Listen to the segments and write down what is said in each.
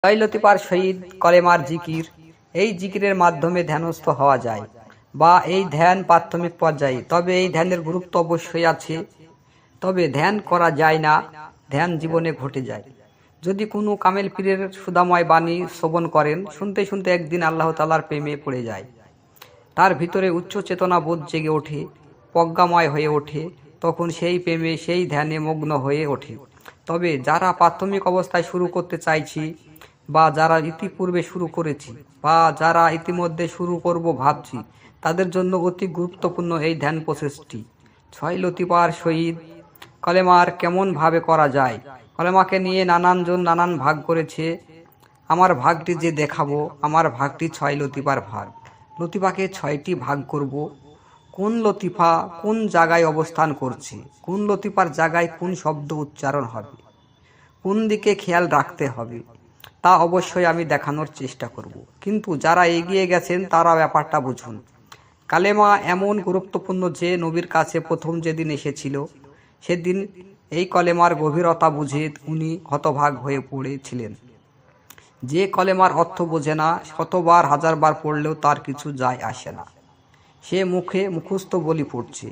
লতিফার শহীদ কলেমার জিকির। এই জিকিরের মাধ্যমে ধ্যানস্থ হওয়া যায় বা এই ধ্যান প্রাথমিক পর্যায়ে, তবে এই ধ্যানের গুরুত্ব অবশ্যই আছে। তবে ধ্যান করা যায় না, ধ্যান জীবনে ঘটে যায়। যদি কোনো কামেল পীরের সুধাময় বাণী শ্রবণ করেন, শুনতে শুনতে একদিন আল্লাহ তাআলার প্রেমে পড়ে যায়, তার ভিতরে উচ্চ চেতনা বোধ জেগে ওঠে, প্রজ্ঞাময় হয়ে ওঠে, তখন সেই প্রেমে সেই ধ্যানে মগ্ন হয়ে ওঠে। তবে যারা প্রাথমিক অবস্থায় শুরু করতে চাইছি বা যারা ইতিপূর্বে শুরু করেছি বা যারা ইতিমধ্যে শুরু করব ভাবছি, তাদের জন্য অতি গুরুত্বপূর্ণ এই ধ্যান প্রসেসটি। ছয় লতিফার শহীদ কলেমার কেমনভাবে করা যায়। কলেমাকে নিয়ে নানানজন নানান ভাগ করেছে। আমার ভাগটি যে দেখাবো, আমার ভাগটি ছয় লতিফার ভাগ। লতিফাকে ছয়টি ভাগ করব। কোন লতিফা কোন জায়গায় অবস্থান করছে, কোন লতিফার জায়গায় কোন শব্দ উচ্চারণ হবে, কোন দিকে খেয়াল রাখতে হবে, তা অবশ্যই আমি দেখানোর চেষ্টা করব। কিন্তু যারা এগিয়ে গেছেন তারা ব্যাপারটা বুঝুন। কালেমা এমন গুরুত্বপূর্ণ যে নবীর কাছে প্রথম যেদিন এসেছিল, সেদিন এই কলেমার গভীরতা বুঝে উনি হতভাগ হয়ে পড়েছিলেন। যে কলেমার অর্থ বোঝে না, শতবার হাজারবার পড়লেও তার কিছু যায় আসে না। সে মুখে মুখস্থ বলি পড়ছে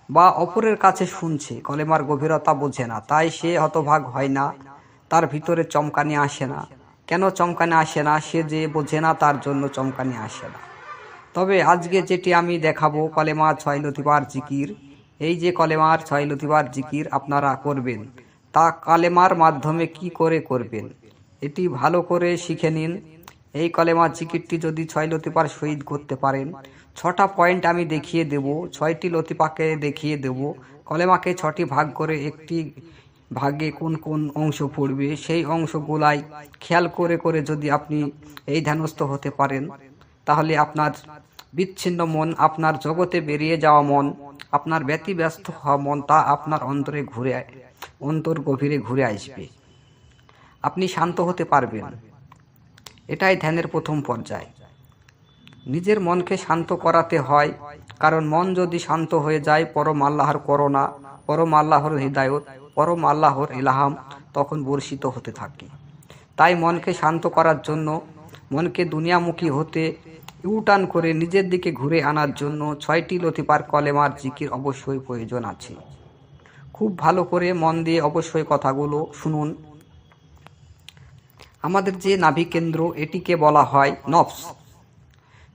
বা অপরের কাছে শুনছে, কলেমার গভীরতা বোঝে না, তাই সে হতভাগ হয় না, তার ভিতরে চমকানি আসে না। কেন চমকানি আসে না? সে যে বোঝে না, তার জন্য চমকানি আসে না। তবে আজকে যেটি আমি দেখাবো, কলেমা ছয় লতিফার জিকির। এই যে কলেমার ছয় লতিফার জিকির আপনারা করবেন, তা কালেমার মাধ্যমে কি করে করবেন, এটি ভালো করে শিখে নিন। এই কলেমার জিকিরটি যদি ছয় লতিফার শহীদ করতে পারেন, 6টা পয়েন্ট আমি দেখিয়ে দেব, 6টি লতিফাকে দেখিয়ে দেব। কলেমাকে 6টি ভাগ করে, একটি ভাগে কোন কোন অংশ পড়বে, সেই অংশগুলাই খেয়াল করে করে যদি আপনি এই ধ্যানস্থ হতে পারেন, তাহলে আপনার বিচ্ছিন্ন মন, আপনার জগতে বেরিয়ে যাওয়া মন, আপনার ব্যতিব্যস্ত হওয়া মন, তা আপনার অন্তর গভীরে ঘুরে আসবে। আপনি শান্ত হতে পারবেন। এটাই ধ্যানের প্রথম পর্যায়। নিজের মনকে শান্ত করাতে হয়, কারণ মন যদি শান্ত হয়ে যায়, পরম আল্লাহর করোনা, পরম আল্লাহর হৃদায়ত, পরম আল্লাহর ইলহাম তখন বর্ষিত হতে থাকে। তাই মনকে শান্ত করার জন্য, মনকে দুনিয়ামুখী হতে ইউটার্ন করে নিজের দিকে ঘুরে আনার জন্য 6টি লতিফার কলেমার জিকির অবশ্যই প্রয়োজন আছে। খুব ভালো করে মন দিয়ে অবশ্যই কথাগুলো শুনুন। আমাদের যে নাভি কেন্দ্র, এটিকে বলা হয় নফস।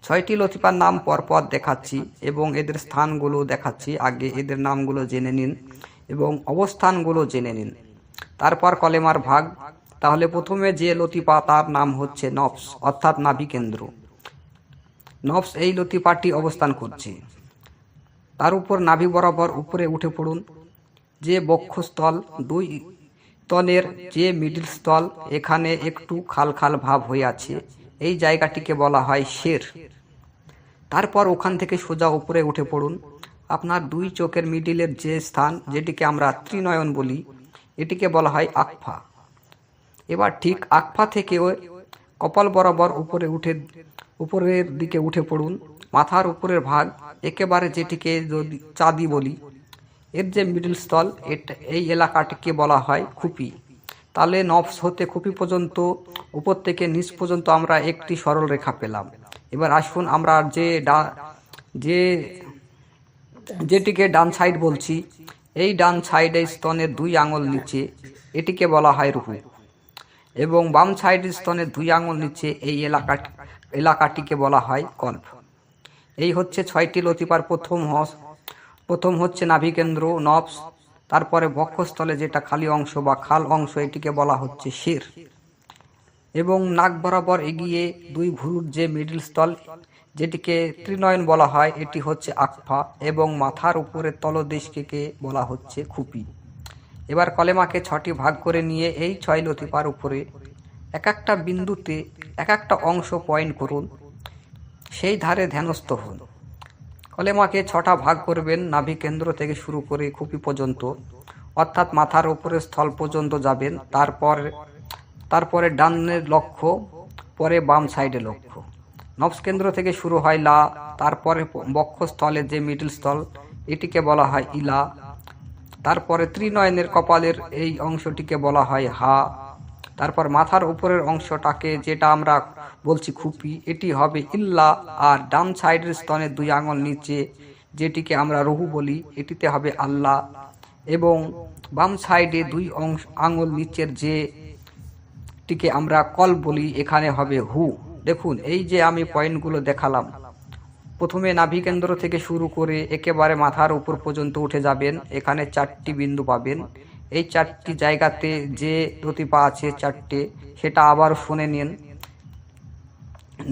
6টি লতিফার নাম পরপর দেখাচ্ছি এবং এদের স্থানগুলো দেখাচ্ছি। আগে এদের নামগুলো জেনে নিন এবং অবস্থানগুলো জেনে নিন, তারপর কলেমার ভাগ। তাহলে প্রথমে যে লতিফা, তার নাম হচ্ছে নফস, অর্থাৎ নাভি কেন্দ্র। নফস এই লতিফাটি অবস্থান করছে, তার উপর নাভি বরাবর উপরে উঠে পড়ুন। যে বক্ষস্থল, 2 স্তনের যে মিডিল স্থল, এখানে একটু খাল খাল ভাব হয়ে আছে, এই জায়গাটিকে বলা হয় শের। তারপর ওখান থেকে সোজা উপরে উঠে পড়ুন। আপনার 2 চোখের মিডিলের যে স্থান, যেটিকে আমরা ত্রিনয়ন বলি, এটিকে বলা হয় আকফা। এবার ঠিক আকফা থেকে কপাল বরাবর উপরের দিকে উঠে পড়ুন। মাথার উপরের ভাগ, একেবারে যেটিকে যদি চাঁদি বলি, এর যে মিডিল স্থল, এই এলাকাটিকে বলা হয় খুপি। তাহলে নফস হতে খুপি পর্যন্ত, উপর থেকে নিচ পর্যন্ত আমরা একটি সরল রেখা পেলাম। এবার আসুন আমরা যেটিকে ডান সাইড বলছি, এই ডান সাইডে স্তনের 2 আঙুল নিচে, এটিকে বলা হয় রুহু। এবং বাম সাইডের স্তনের 2 আঙুল নিচে এই এলাকাটিকে বলা হয় কল্প। এই হচ্ছে 6টি লতিফার প্রথম হচ্ছে নাভিকেন্দ্র নফস। তারপরে বক্ষস্থলে যেটা খালি অংশ বা খাল অংশ, এটিকে বলা হচ্ছে শির। এবং নাক বরাবর এগিয়ে 2 ভুরুর যে মিডিল স্থল, যেটিকে ত্রিনয়ন বলা হয়, এটি হচ্ছে আকফা। এবং মাথার উপরের তলদেশকে বলা হচ্ছে খুপি। এবার কলেমাকে 6টি ভাগ করে নিয়ে এই 6 লতিফার উপরে এক একটা বিন্দুতে এক একটা অংশ পয়েন্ট করুন, সেই ধারে ধ্যানস্থ হন। কলেমাকে 6টা ভাগ করবেন, নাভি কেন্দ্র থেকে শুরু করে খুপি পর্যন্ত, অর্থাৎ মাথার উপরের স্থল পর্যন্ত যাবেন। তারপরে ডানের লক্ষ্য, পরে বাম সাইডে লক্ষ্য। নফস কেন্দ্র থেকে শুরু হয় লা, তারপরে বক্ষস্থলের যে মিডল স্থল, এটিকে বলা হয় ইলা। তারপরে ত্রিনয়নের কপালের এই অংশটিকে বলা হয় হা। তারপর মাথার উপরের অংশটাকে যেটা আমরা বলছি খুপি, এটি হবে ইল্লা। আর ডান সাইডের স্তনের 2 আঙুল নিচে যেটিকে আমরা রুহু বলি, এটিতে হবে আল্লাহ। এবং বাম সাইডে 2 আঙুল নিচের যেটিকে আমরা কলব বলি, এখানে হবে হু। দেখুন, এই যে আমি পয়েন্টগুলো দেখালাম, প্রথমে নাভিকেন্দ্র থেকে শুরু করে একেবারে মাথার উপর পর্যন্ত উঠে যাবেন। এখানে 4টি বিন্দু পাবেন। এই 4টি জায়গাতে যে লতিপা আছে 4টে, সেটা আবার শুনে নিন।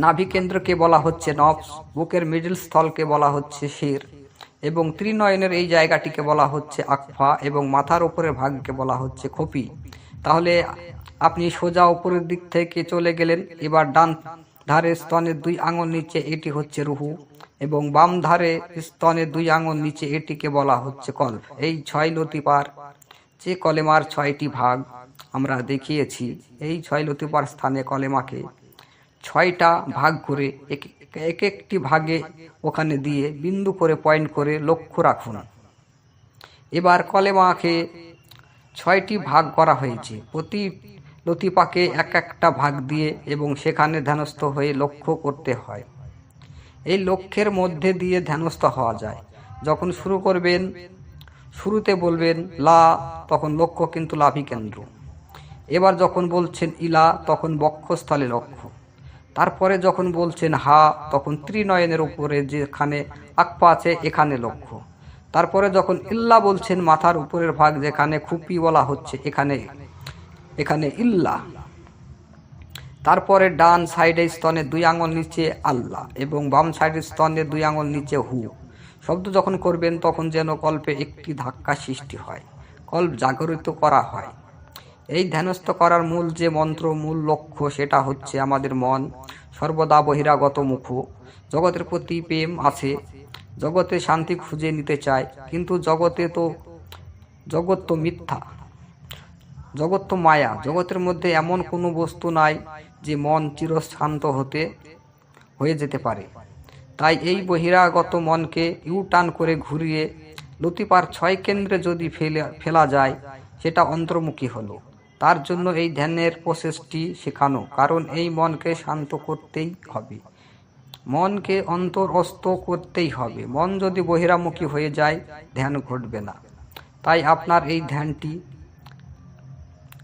নাভিকেন্দ্রকে বলা হচ্ছে নফস, বুকের মিডল স্থলকে বলা হচ্ছে শির, এবং ত্রিনয়নের এই জায়গাটিকে বলা হচ্ছে আকফা, এবং মাথার উপরের ভাগকে বলা হচ্ছে খোপি। তাহলে আপনি সোজা উপরের দিক থেকে চলে গেলেন। এবার ডান ধারে স্তনের 2 আঙুল নিচে এটি হচ্ছে রুহু, এবং বাম ধারে স্তনের 2 আঙুল নিচে এটিকে বলা হচ্ছে কলব। এই 6 লতিপার যে কলেমার 6টি ভাগ আমরা দেখিয়েছি, এই 6 লতিপার স্থানে কলেমাকে 6টা ভাগ করে এক একটি ভাগে ওখানে দিয়ে বিন্দু করে পয়েন্ট করে লক্ষ্য রাখুন। এবার কলেমাকে 6টি ভাগ করা হয়েছে, প্রতি লতিপাকে এক একটা ভাগ দিয়ে এবং সেখানে ধ্যানস্থ হয়ে লক্ষ্য করতে হয়। এই লক্ষ্যের মধ্যে দিয়ে ধ্যানস্থ হওয়া যায়। যখন শুরু করবেন, শুরুতে বলবেন লা, তখন লক্ষ্য কিন্তু নাভিকেন্দ্র। এবার যখন বলছেন ইলা, তখন বক্ষস্থলে লক্ষ্য। তারপরে যখন বলছেন হা, তখন ত্রিনয়নের উপরে যেখানে আকফা আছে এখানে লক্ষ্য। তারপরে যখন ইল্লা বলছেন, মাথার উপরের ভাগ যেখানে খুপি বলা হচ্ছে এখানে ইল্লা। তারপরে ডান সাইডে স্তনের 2 আঙুল নিচে আল্লাহ, এবং বাম সাইডের স্তনের 2 আঙুল নিচে হু। শব্দ যখন করবেন তখন যেন কল্পে একটি ধাক্কা সৃষ্টি হয়, কল্প জাগরিত করা হয়। এই ধ্যানস্থ করার মূল যে মন্ত্র, মূল লক্ষ্য, সেটা হচ্ছে আমাদের মন সর্বদা বহিরাগত মুখ। জগতের প্রতি প্রেম আছে, জগতে শান্তি খুঁজে নিতে চায়, কিন্তু জগৎ তো মিথ্যা, জগৎ তো মায়া। জগতের মধ্যে এমন কোনো বস্তু নাই যে মন চিরশান্ত হয়ে যেতে পারে। তাই এই বহিরাগত মনকে ইউটার্ন করে ঘুরিয়ে লতিপার 6 কেন্দ্রে যদি ফেলা যায়, সেটা অন্তর্মুখী হলো। তার জন্য এই ধ্যানের প্রসেসটি শেখানো, কারণ এই মনকে শান্ত করতেই হবে, মনকে অন্তরস্থ করতেই হবে। মন যদি বহিরামুখী হয়ে যায়, ধ্যান ঘটবে না। তাই আপনার এই ধ্যানটি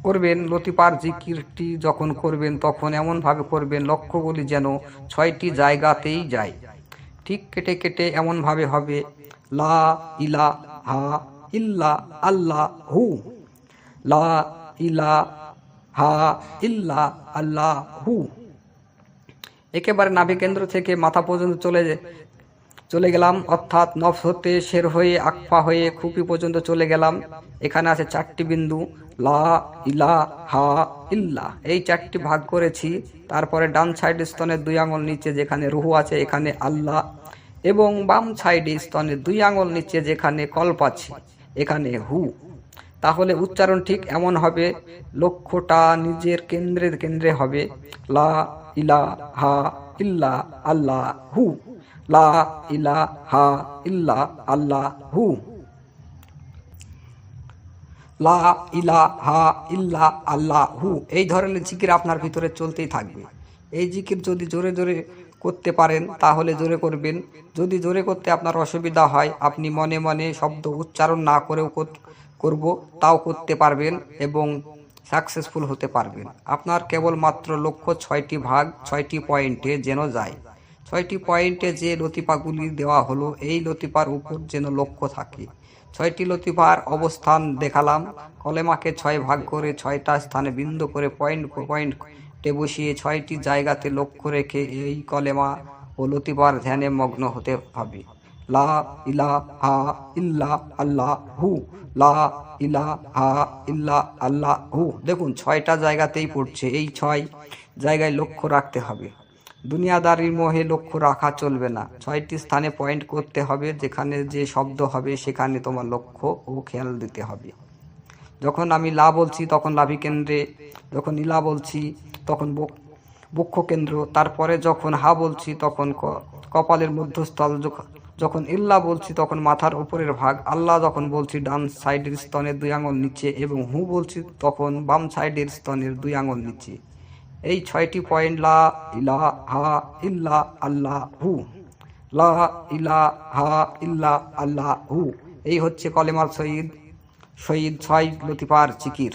করবেন, লতিপার জিকিরটি যখন করবেন তখন এমনভাবে করবেন লক্ষ্যগুলি যেন 6টি জায়গাতেই যায়। ঠিক কেটে কেটে এমনভাবে হবে লা ইলাহা ইল্লা আল্লাহ হু, লা ইলাহা ইল্লা আল্লাহ হু। একেবারে নাভিকেন্দ্র থেকে মাথা পর্যন্ত চলে গেলাম, অর্থাৎ নফস হতে শের হয়ে আকফা হয়ে খুপি পর্যন্ত চলে গেলাম। এখানে আছে 4টি বিন্দু, লা ইলাহা ইল্লা, এই 4টি ভাগ করেছি। তারপরে ডান সাইড স্তনের 2 আঙুল নিচে যেখানে রুহু আছে এখানে আল্লাহ, এবং বাম সাইডে স্তনের 2 আঙুল নিচে যেখানে কল্প আছে এখানে হু। তাহলে উচ্চারণ ঠিক এমন হবে, লক্ষ্যটা নিজের কেন্দ্রে হবে লা ইলাহা ইল্লা আল্লাহ হু, লা ইলাহা ইল্লা আল্লাহ হু, লা ইলাহা ইল্লা আল্লাহ হু। এই ধরনের জিকির আপনার ভিতরে চলতেই থাকবে। এই জিকির যদি জোরে জোরে করতে পারেন তাহলে জোরে করবেন। যদি জোরে করতে আপনার অসুবিধা হয়, আপনি মনে মনে শব্দ উচ্চারণ না করেও তাও করতে পারবেন এবং সাকসেসফুল হতে পারবেন। আপনার কেবলমাত্র লক্ষ্য 6টি ভাগ 6টি পয়েন্টে যেন যায়। 6টি পয়েন্টে যে লতিপাগুলি দেওয়া হলো, এই লতিপার উপর যেন লক্ষ্য থাকে। 6টি লতিফার অবস্থান দেখালাম। কলেমাকে 6 ভাগ করে 6টা স্থানে বিন্দু করে পয়েন্টে বসিয়ে 6টি জায়গাতে লক্ষ্য রেখে এই কলেমা ও লতিফার ধ্যানে মগ্ন হতে হবে। লা ইলাহা ইল্লা আল্লাহ হু, লা ইলাহা ইল্লা আল্লাহ হু। দেখুন 6টা জায়গাতেই পড়ছে, এই 6 জায়গায় লক্ষ্য রাখতে হবে। দুনিয়াদারির মোহে লক্ষ্য রাখা চলবে না। 6টি স্থানে পয়েন্ট করতে হবে, যেখানে যে শব্দ হবে সেখানে তোমার লক্ষ্য ও খেয়াল দিতে হবে। যখন আমি লা বলছি তখন নাভিকেন্দ্রে, যখন ইলা বলছি তখন বক্ষ কেন্দ্র, তারপরে যখন হা বলছি তখন কপালের মধ্যস্থল যখন ইল্লা বলছি তখন মাথার উপরের ভাগ, আল্লাহ যখন বলছি ডান সাইডের স্তনের 2 আঙুল নিচে, এবং হু বলছি তখন বাম সাইডের স্তনের 2 আঙুল নিচে। এই 6টি পয়েন্ট লা ইলাহা ইল্লা আল্লাহু, লা ইলাহা ইল্লা আল্লাহু, এই হচ্ছে কলেমার শহীদ 6 লতিফার জিকির।